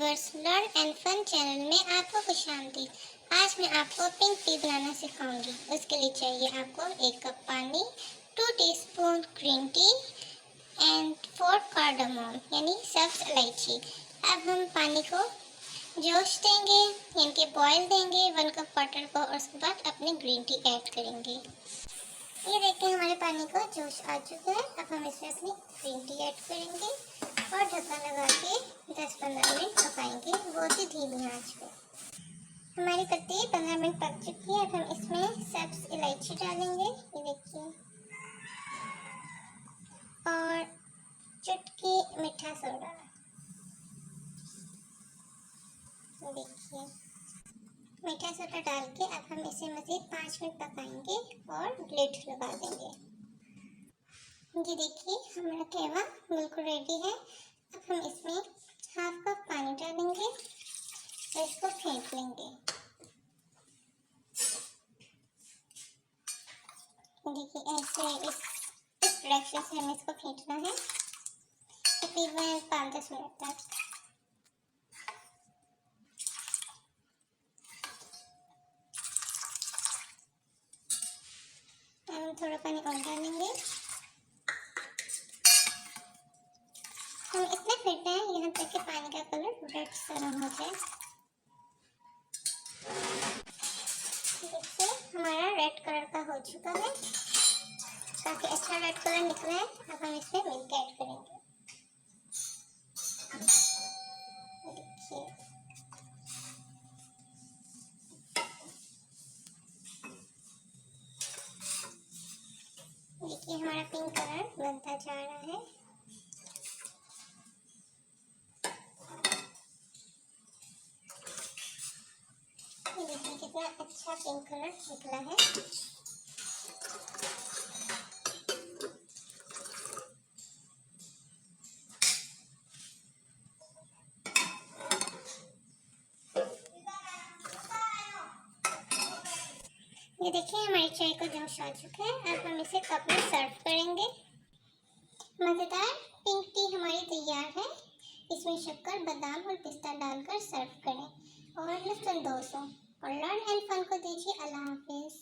Viewers, learn and fun channel में आपको खुशामदीद। आज मैं आपको पिंक टी बनाना सिखाऊंगी। उसके लिए चाहिए आपको 1 कप पानी, 2 teaspoon green tea and 4 cardamom यानी सब्ज इलायची। अब हम पानी को जोश देंगे यानी कि बॉयल देंगे 1 कप वाटर को, और उसके बाद अपने ग्रीन टी ऐड करेंगे। ये देखते हैं हमारे पानी को जोश आ चुका है। अब हम इसमें अपनी ग्रीन टी ऐड करेंगे और ढक्कन लगा के 10-15 मिनट पकाएंगे बहुत ही धीमी आंच पे। हमारी पत्ती 15 मिनट पक चुकी है। अब हम इसमें सब्ज इलायची डालेंगे, ये देखिए, और चुटकी मीठा सोडा, देखिए मीठा सोडा डाल के अब हम इसे मज़ीद 5 मिनट पकाएंगे और लिड लगा देंगे। ये देखिए हमारा कहवा बिल्कुल रेडी है। अब हम इसमें हाफ कप पानी डालेंगे और इसको फेंट लेंगे। देखिए ऐसे इस डायरेक्शन से हमें इसको फेंटना है तकरीबन 5-10 मिनट तक। हम थोड़ा पानी और डालेंगे। हम इतना फेंटना है यहाँ तक कि पानी का कलर रेड सा हो जाए। देखिए हमारा रेड कलर का हो चुका है, काफी अच्छा रेड कलर निकला है। अब हम इसमें मिल्क ऐड करेंगे। देखिए हमारा पिंक कलर बनता जा रहा है। ये देखिए कितना अच्छा पिंक कलर निकला है। ये देखिए हमारी चाय को जोश आ चुका है। अब हम इसे कप में सर्व करेंगे। मज़ेदार पिंक टी हमारी तैयार है। इसमें शक्कर, बादाम और पिस्ता डालकर सर्व करें और लुत्फ़ अंदोज़ हों। और लर्न एंड फन को दीजिए अल्लाह हाफिज़।